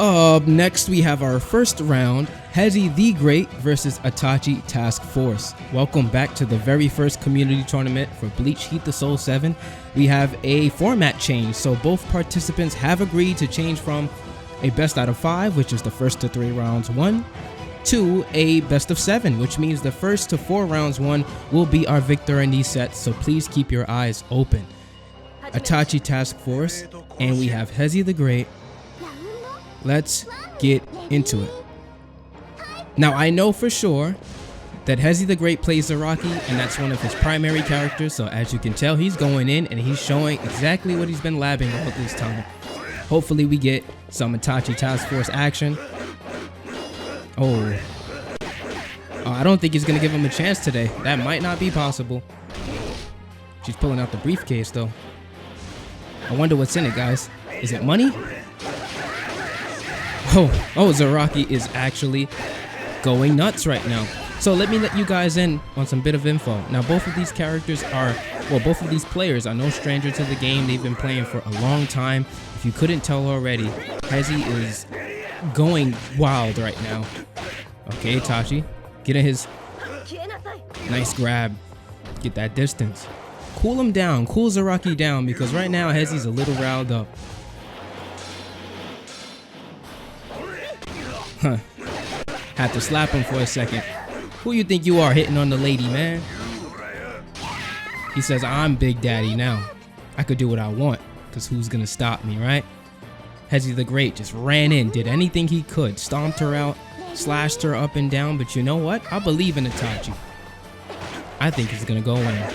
Up next, we have our first round, HEZI the Great versus Itachi Taskforce. Welcome back to the very first community tournament for Bleach Heat the Soul 7. We have a format change, so both participants have agreed to change from a best out of 5, which is the first to 3 rounds won, to a best of 7, which means the first to 4 rounds won will be our victor in these sets, so please keep your eyes open. Itachi Taskforce, and we have HEZI the Great. Let's get into it. Now, I know for sure that HEZI the Great plays Zaraki, and that's one of his primary characters, so as you can tell, he's going in and he's showing exactly what he's been labbing all this time. Hopefully we get some Itachi Taskforce action. Oh, I don't think he's gonna give him a chance today. That might not be possible. She's pulling out the briefcase though. I wonder what's in it, guys. Is it money? Oh, Zaraki is actually going nuts right now. So let me let you guys in on some bit of info. Now, both of these characters are, well, both of these players are no stranger to the game. They've been playing for a long time. If you couldn't tell already, HEZI is going wild right now. Okay, Itachi, getting his nice grab. Get that distance. Cool him down, cool Zaraki down, because right now HEZI's a little riled up. Huh. Had to slap him for a second. Who you think you are hitting on the lady, man? He says, I'm Big Daddy now. I could do what I want, because who's gonna stop me, right? HEZI the Great just ran in, did anything he could, stomped her out, slashed her up and down, but you know what? I believe in Itachi. I think he's gonna go in.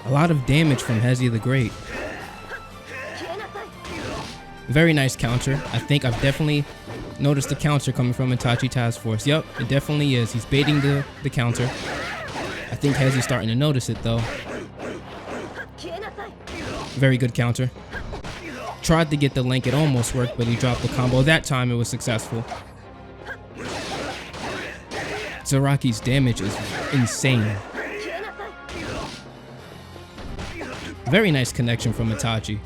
A lot of damage from HEZI the Great. Very nice counter. I think I've definitely noticed the counter coming from Itachi Taskforce. Yep, it definitely is. He's baiting the counter. I think HEZI's starting to notice it though. Very good counter. Tried to get the link, it almost worked, but he dropped the combo. That time it was successful. Zaraki's damage is insane. Very nice connection from Itachi.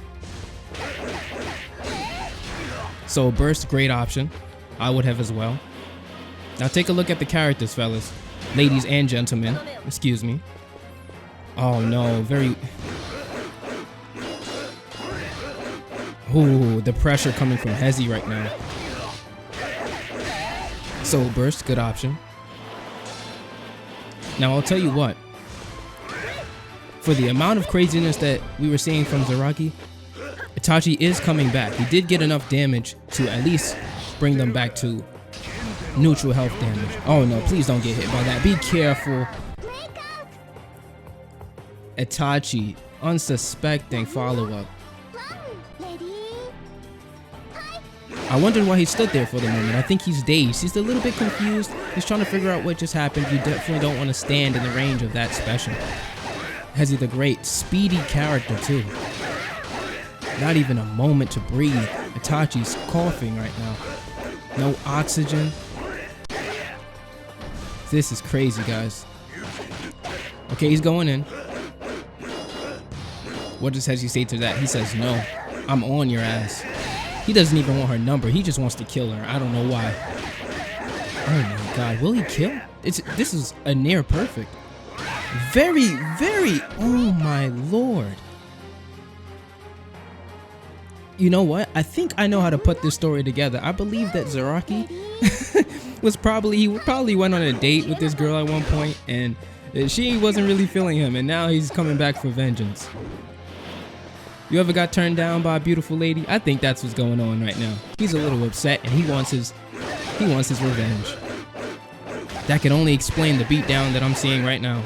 So burst, great option. I would have as well. Now take a look at the characters, fellas. Ladies and gentlemen. Excuse me. Oh no, very... Ooh, the pressure coming from HEZI right now. So burst, good option. Now I'll tell you what. For the amount of craziness that we were seeing from Zaraki, Itachi is coming back. He did get enough damage to at least bring them back to neutral health damage. Oh no, please don't get hit by that. Be careful. Itachi, unsuspecting follow-up. I wondered why he stood there for the moment. I think he's dazed. He's a little bit confused. He's trying to figure out what just happened. You definitely don't want to stand in the range of that special. HEZI the Great, speedy character too. Not even a moment to breathe. Itachi's coughing right now. No oxygen. This is crazy, guys. Okay, he's going in. What does HEZI say to that? He says, no, I'm on your ass. He doesn't even want her number. He just wants to kill her. I don't know why. Oh my god, will he kill? This is a near perfect. Very, oh my lord. You know what? I think I know how to put this story together. I believe that Zaraki he probably went on a date with this girl at one point, and she wasn't really feeling him, and now he's coming back for vengeance. You ever got turned down by a beautiful lady? I think that's what's going on right now. He's a little upset, and he wants his revenge. That can only explain the beatdown that I'm seeing right now.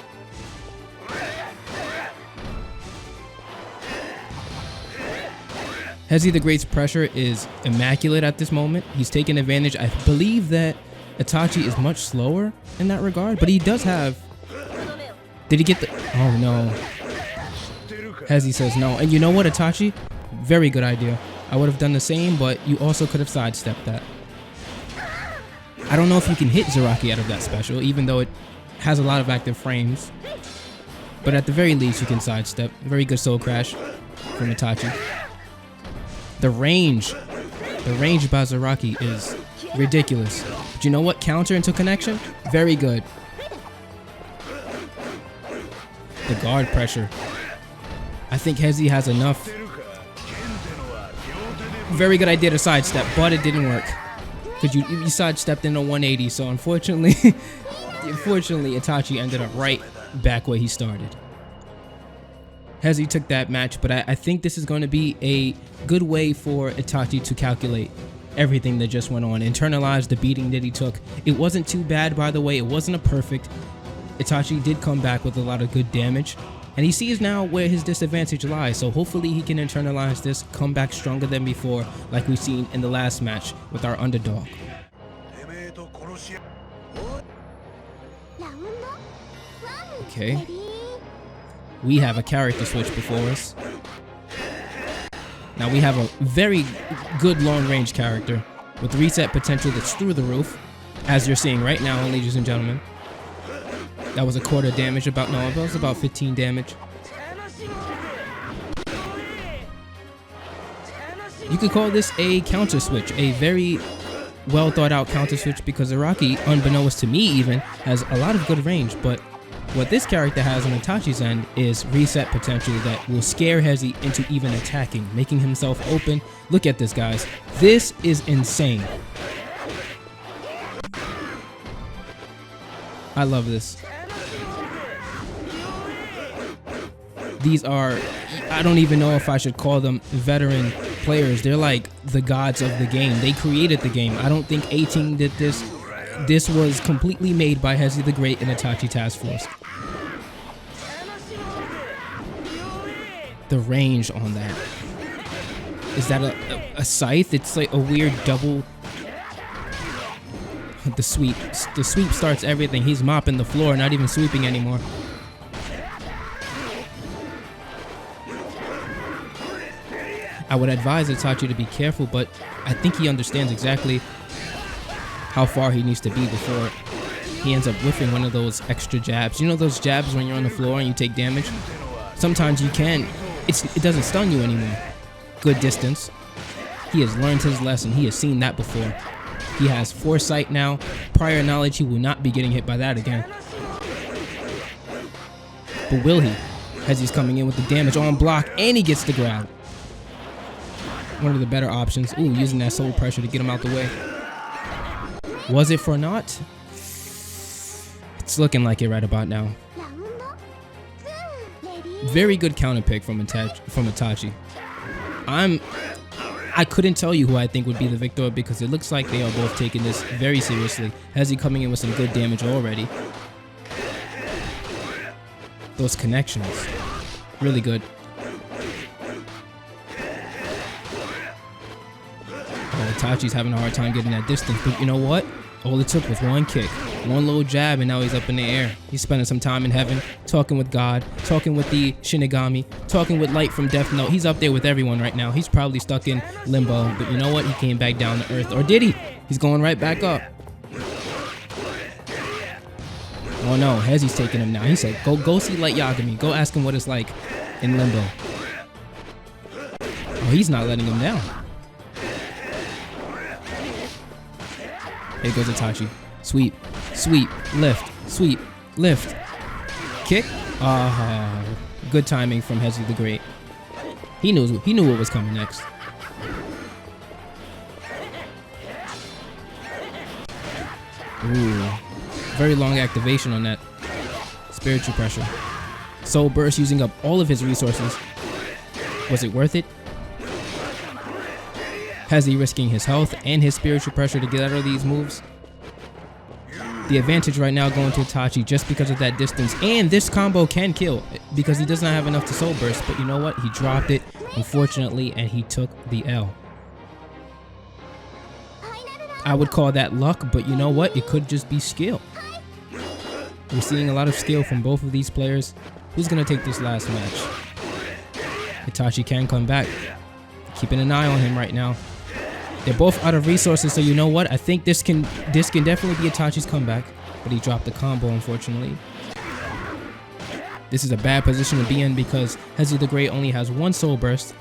HEZI the Great's pressure is immaculate at this moment. He's taking advantage. I believe that Itachi is much slower in that regard, but he does have... Did he get the... Oh no. HEZI says no. And you know what, Itachi? Very good idea. I would have done the same, but you also could have sidestepped that. I don't know if you can hit Zaraki out of that special, even though it has a lot of active frames. But at the very least, you can sidestep. Very good soul crash from Itachi. The range by Zaraki is ridiculous. But you know what? Counter into connection? Very good. The guard pressure. I think Hezi has enough. Very good idea to sidestep, but it didn't work. Because you sidestepped in a 180, so unfortunately, Itachi ended up right back where he started. Hezi took that match, but I think this is going to be a good way for Itachi to calculate everything that just went on, internalize the beating that he took. It wasn't too bad, by the way. It wasn't a perfect. Itachi did come back with a lot of good damage, and he sees now where his disadvantage lies, so hopefully he can internalize this, come back stronger than before, like we've seen in the last match with our underdog. Okay. We have a character switch before us. Now we have a very good long-range character with reset potential that's through the roof, as you're seeing right now, ladies and gentlemen. That was a quarter damage, that was about 15 damage. You could call this a counter switch, a very well thought out counter switch, because Zaraki, unbeknownst to me even, has a lot of good range, but what this character has on Itachi's end is reset potential that will scare Hezi into even attacking, making himself open. Look at this, guys. This is insane. I love this. These are, I don't even know if I should call them veteran players. They're like the gods of the game. They created the game. I don't think 18 did this. This was completely made by Hezi the Great and Itachi Taskforce. The range on that. Is that a scythe? It's like a weird double. The sweep starts everything. He's mopping the floor, not even sweeping anymore. I would advise Itachi to be careful, but I think he understands exactly how far he needs to be before he ends up whiffing one of those extra jabs. You know those jabs when you're on the floor and you take damage? Sometimes you can. It doesn't stun you anymore. Good distance. He has learned his lesson. He has seen that before. He has foresight now. Prior knowledge, he will not be getting hit by that again. But will he? As he's coming in with the damage on block, and he gets the grab. One of the better options. Ooh, using that soul pressure to get him out the way. Was it for naught? It's looking like it right about now. Very good counter pick from Itachi. I couldn't tell you who I think would be the victor because it looks like they are both taking this very seriously. Hezi coming in with some good damage already. Those connections, really good. Oh, Itachi's having a hard time getting that distance, but you know what? All it took was one kick, one little jab, and now he's up in the air. He's spending some time in heaven, talking with God, talking with the Shinigami, talking with Light from Death Note. He's up there with everyone right now. He's probably stuck in limbo, but you know what? He came back down to earth. Or did he? He's going right back up. Oh no, Hezi's taking him now. He said, go see Light Yagami. Go ask him what it's like in limbo. Oh, he's not letting him down. Here goes Itachi. Sweep, sweep, lift, sweep, lift. Kick. Good timing from Hezi the Great. He knew what was coming next. Ooh. Very long activation on that. Spiritual pressure. Soul Burst using up all of his resources. Was it worth it? Hezi risking his health and his spiritual pressure to get out of these moves. The advantage right now going to Itachi just because of that distance. And this combo can kill because he does not have enough to Soul Burst. But you know what? He dropped it, unfortunately, and he took the L. I would call that luck, but you know what? It could just be skill. We're seeing a lot of skill from both of these players. Who's going to take this last match? Itachi can come back. Keeping an eye on him right now. They're both out of resources, so you know what? I think this can definitely be Itachi's comeback, but he dropped the combo, unfortunately. This is a bad position to be in because Hezi the Great only has one Soul Burst.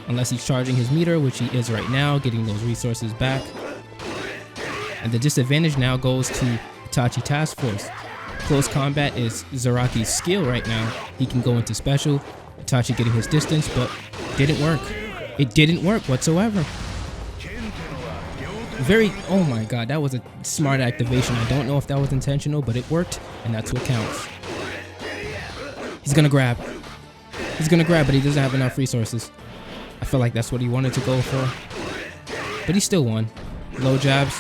unless he's charging his meter, which he is right now, getting those resources back. And the disadvantage now goes to Itachi Taskforce. Close combat is Zaraki's skill right now. He can go into special. Itachi getting his distance, but didn't work. It didn't work whatsoever. Oh my god, that was a smart activation. I don't know if that was intentional, but it worked, and that's what counts. He's gonna grab. He's gonna grab, but he doesn't have enough resources. I feel like that's what he wanted to go for. But he still won. Low jabs,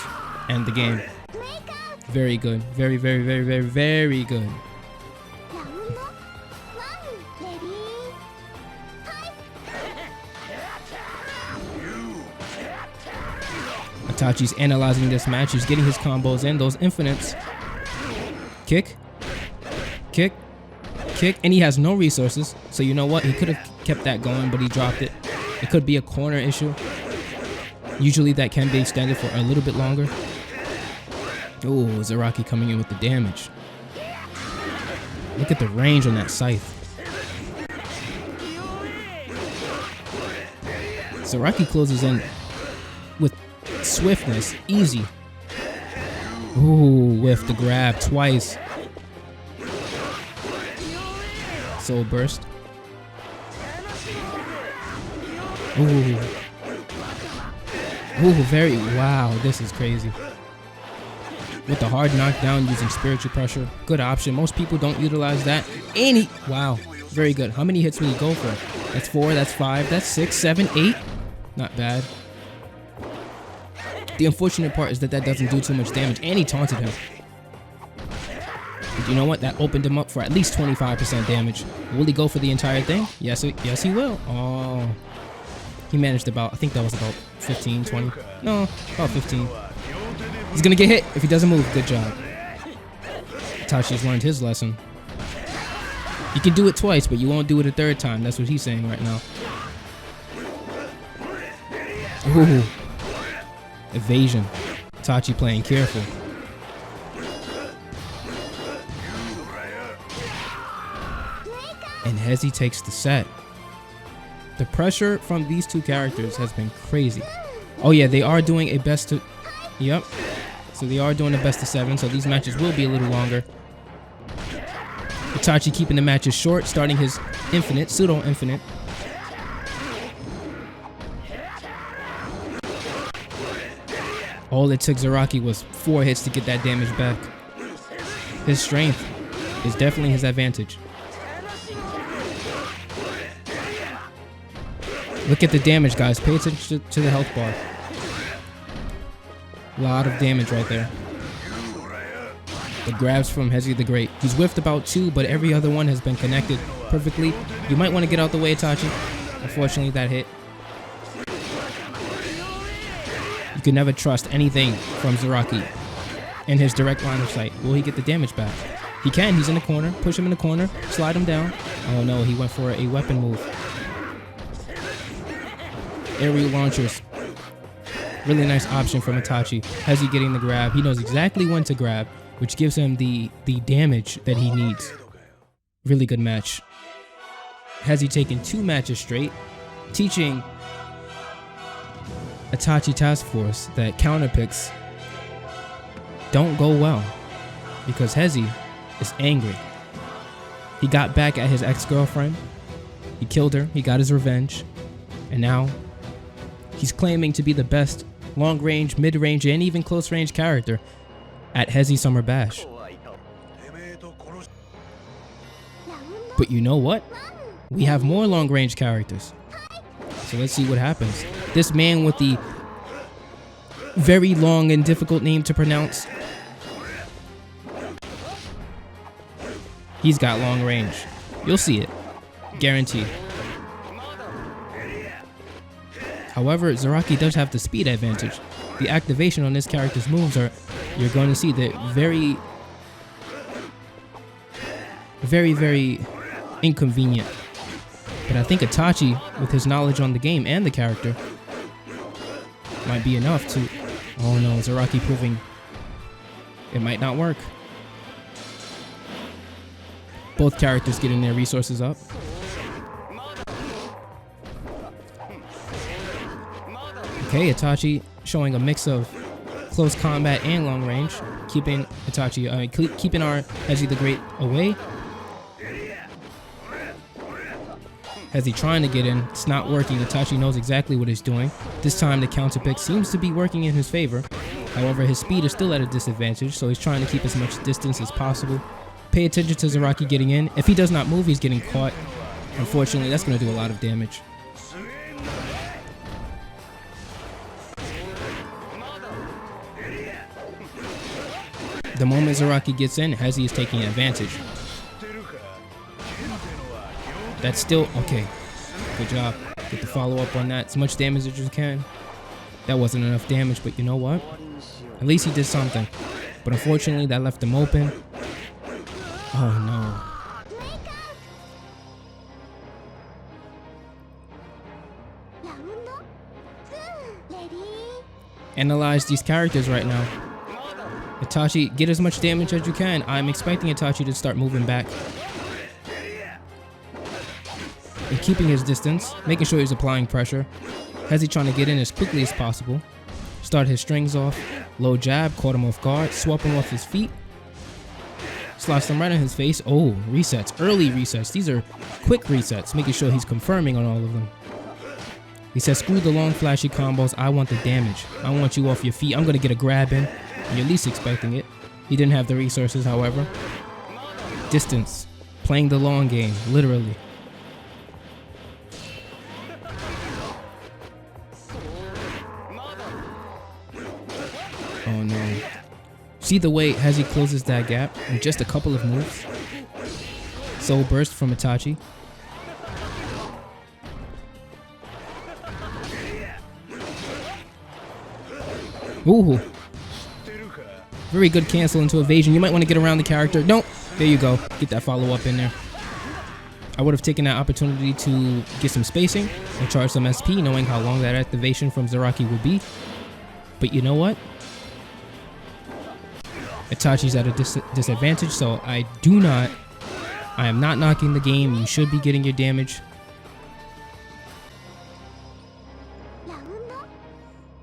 and the game. Very good. Very, very, very, very, very good. Itachi's analyzing this match. He's getting his combos in, those infinites. Kick. Kick. Kick. And he has no resources. So you know what? He could have kept that going, but he dropped it. It could be a corner issue. Usually that can be extended for a little bit longer. Oh, Zaraki coming in with the damage. Look at the range on that scythe. Zaraki closes in with swiftness, easy. Ooh, whiff the grab twice. Soul burst. Ooh. Ooh, wow, this is crazy. With the hard knockdown using spiritual pressure, good option. Most people don't utilize that. Wow, very good. How many hits will he go for? That's 4, that's 5, that's 6, 7, 8. Not bad. The unfortunate part is that doesn't do too much damage, and he taunted him. But you know what? That opened him up for at least 25% damage. Will he go for the entire thing? Yes, he will. Oh, he managed about, I think that was about 15, 20. No, about 15. He's gonna get hit if he doesn't move. Good job. Itachi's learned his lesson. You can do it twice, but you won't do it a third time. That's what he's saying right now. Ooh. Evasion. Itachi playing careful. And Hezi takes the set. The pressure from these two characters has been crazy. Oh yeah, they are doing a best to... Yep. So they are doing a best of 7, so these matches will be a little longer. Itachi keeping the matches short, starting his infinite, pseudo-infinite. All it took Zaraki was 4 hits to get that damage back. His strength is definitely his advantage. Look at the damage, guys. Pay attention to the health bar. A lot of damage right there. The grabs from Hezi the Great. He's whiffed about 2, but every other one has been connected perfectly. You might want to get out the way, Itachi. Unfortunately, that hit. You can never trust anything from Zaraki in his direct line of sight. Will he get the damage back? He can. He's in the corner. Push him in the corner. Slide him down. Oh no, he went for a weapon move. Aerial launchers. Really nice option from Itachi. Hezi getting the grab. He knows exactly when to grab, which gives him the damage that he needs. Really good match. Hezi taking 2 matches straight, teaching Itachi Taskforce that counter picks don't go well because Hezi is angry. He got back at his ex-girlfriend. He killed her. He got his revenge. And now he's claiming to be the best long-range, mid-range, and even close-range character at Hezi Summer Bash. But you know what? We have more long-range characters. So let's see what happens. This man with the very long and difficult name to pronounce. He's got long range. You'll see it. Guaranteed. However, Zaraki does have the speed advantage. The activation on this character's moves are, you're going to see that very, very inconvenient. But I think Itachi, with his knowledge on the game and the character, might be enough to... Oh no, Zaraki proving it might not work. Both characters getting their resources up. Okay, Itachi showing a mix of close combat and long range, keeping keeping our Hezi the Great away. Hezi trying to get in, it's not working. Itachi knows exactly what he's doing. This time the counter pick seems to be working in his favor. However, his speed is still at a disadvantage, so he's trying to keep as much distance as possible. Pay attention to Zaraki getting in. If he does not move, he's getting caught. Unfortunately, that's going to do a lot of damage. The moment Zaraki gets in, Hezi is taking advantage. That's still okay. Good job. Get the follow up on that. As much damage as you can. That wasn't enough damage, but you know what? At least he did something. But unfortunately, that left him open. Oh no. Analyze these characters right now. Itachi, get as much damage as you can. I'm expecting Itachi to start moving back and keeping his distance, making sure he's applying pressure. Hezi trying to get in as quickly as possible. Start his strings off. Low jab, caught him off guard, swap him off his feet. Sliced him right in his face. Oh, resets, early resets. These are quick resets, making sure he's confirming on all of them. He says, screw the long flashy combos, I want the damage. I want you off your feet. I'm gonna get a grab in. You're least expecting it. He didn't have the resources, however. Distance, playing the long game, literally. Oh no. See the way Hezi closes that gap in just a couple of moves? Soul burst from Itachi. Ooh. Very good cancel into evasion. You might want to get around the character. Nope. There you go. Get that follow up in there. I would have taken that opportunity to get some spacing and charge some SP, knowing how long that activation from Zaraki would be. But you know what? Itachi's at a disadvantage, so I am not knocking the game. You should be getting your damage.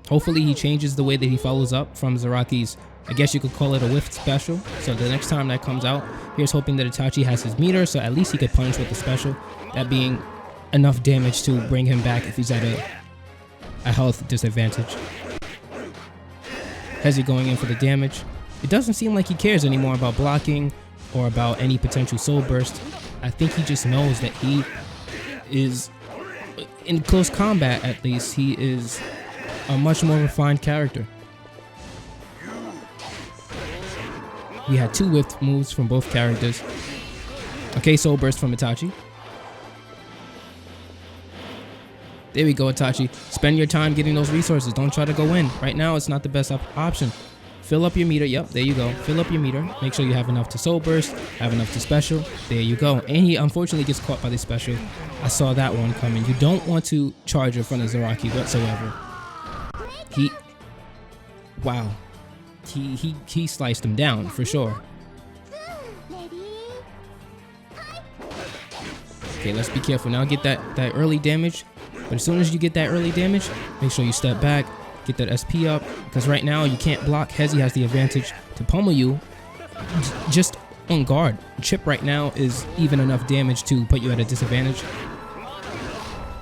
Hopefully he changes the way that he follows up from Zaraki's, I guess you could call it a whiff special. So the next time that comes out, here's hoping that Itachi has his meter, so at least he could punish with the special. That being enough damage to bring him back if he's at a health disadvantage. Hezi going in for the damage. It doesn't seem like he cares anymore about blocking or about any potential soul burst. I think he just knows that he is, in close combat at least, he is a much more refined character. We had two whiff moves from both characters. Okay, soul burst from Itachi. There we go, Itachi. Spend your time getting those resources. Don't try to go in. Right now, it's not the best option. Fill up your meter. Yep, there you go. Fill up your meter. Make sure you have enough to soul burst, have enough to special. There you go. And he unfortunately gets caught by the special. I saw that one coming. You don't want to charge in front of Zaraki whatsoever. Wow. He sliced him down for sure. Okay, let's be careful now. Get that early damage. But as soon as you get that early damage, make sure you step back, get that SP up, because right now you can't block. Hezi has the advantage to pummel you just on guard. Chip right now is even enough damage to put you at a disadvantage,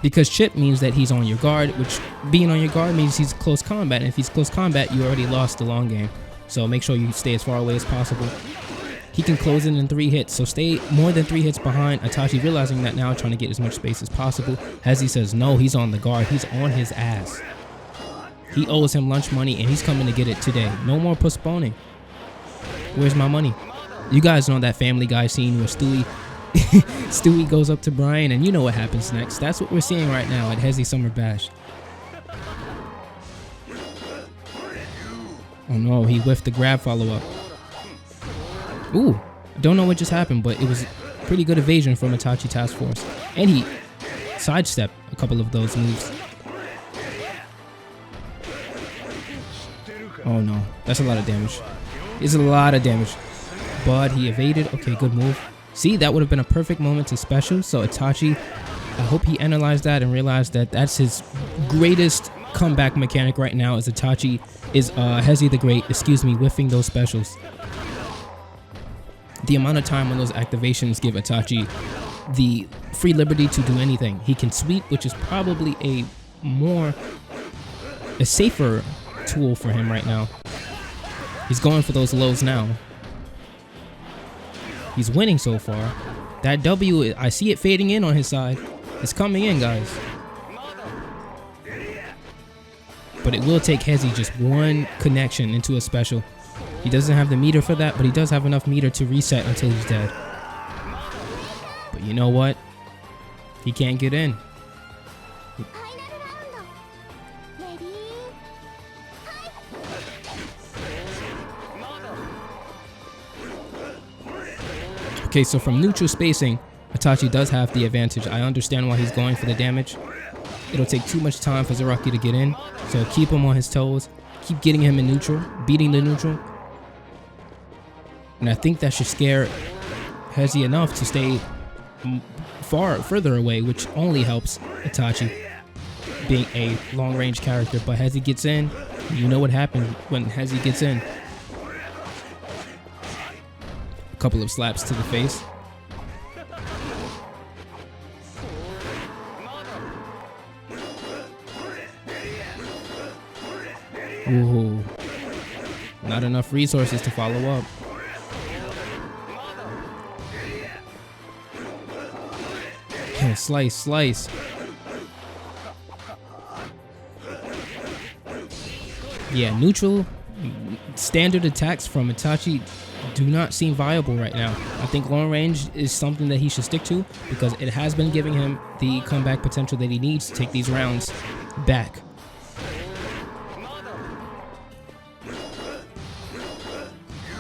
because chip means that he's on your guard, which being on your guard means he's close combat, and if he's close combat, you already lost the long game. So make sure you stay as far away as possible. He can close in 3 hits, so stay more than 3 hits behind. Itachi realizing that now, trying to get as much space as possible. Hezi says no, he's on the guard, he's on his ass. He owes him lunch money, and he's coming to get it today. No more postponing. Where's my money? You guys know that Family Guy scene where Stewie goes up to Brian, and you know what happens next. That's what we're seeing right now at Hezi Summer Bash. Oh no, he whiffed the grab follow-up. Ooh, I don't know what just happened, but it was pretty good evasion from Itachi Taskforce. And he sidestepped a couple of those moves. Oh no, that's a lot of damage. It's a lot of damage. But he evaded. Okay, good move. See, that would have been a perfect moment to special. So Itachi, I hope he analyzed that and realized that that's his greatest comeback mechanic right now is Hezi the Great, whiffing those specials. The amount of time when those activations give Itachi the free liberty to do anything. He can sweep, which is probably a safer tool for him right now. He's going for those lows now. He's winning so far. That W, I see it fading in on his side. It's coming in, guys. But it will take Hezi just one connection into a special. He doesn't have the meter for that, but he does have enough meter to reset until he's dead. But you know what? He can't get in. Okay, so from neutral spacing, Itachi does have the advantage. I understand why he's going for the damage. It'll take too much time for Zaraki to get in, so keep him on his toes. Keep getting him in neutral, beating the neutral. And I think that should scare Hezi enough to stay further away, which only helps Itachi being a long-range character. But Hezi gets in. You know what happened when Hezi gets in. A couple of slaps to the face. Ooh. Not enough resources to follow up. Okay, slice. Yeah, neutral standard attacks from Itachi do not seem viable right now. I think long range is something that he should stick to because it has been giving him the comeback potential that he needs to take these rounds back.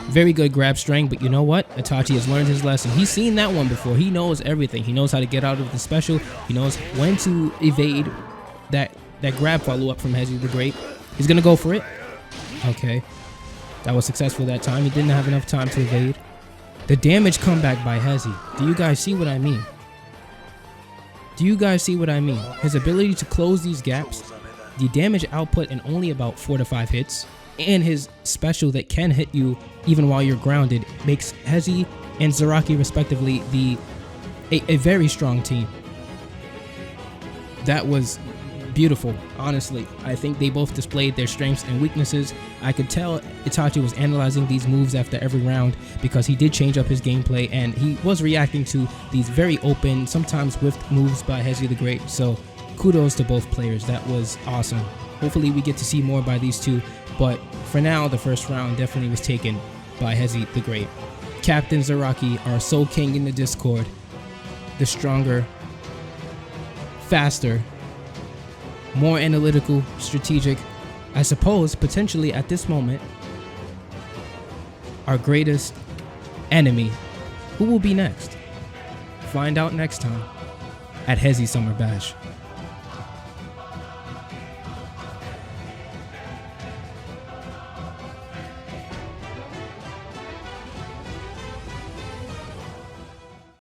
Very good grab string, but you know what? Itachi has learned his lesson. He's seen that one before. He knows everything. He knows how to get out of the special. He knows when to evade that grab follow-up from Hezi the Great. He's going to go for it. Okay. That was successful that time. He didn't have enough time to evade. The damage comeback by Hezi. Do you guys see what I mean? Do you guys see what I mean? His ability to close these gaps, the damage output in only about 4 to 5 hits, and his special that can hit you even while you're grounded makes Hezi and Zaraki respectively a very strong team. That was beautiful, honestly. I think they both displayed their strengths and weaknesses. I could tell Itachi was analyzing these moves after every round because he did change up his gameplay and he was reacting to these very open, sometimes whiffed moves by Hezi the Great. So kudos to both players. That was awesome. Hopefully we get to see more by these two, but for now the first round definitely was taken by Hezi the Great. Captain Zaraki, our Soul King in the Discord, the stronger, faster, more analytical, strategic, I suppose potentially at this moment, our greatest enemy. Who will be next? Find out next time at HEZI'S Summer Bash.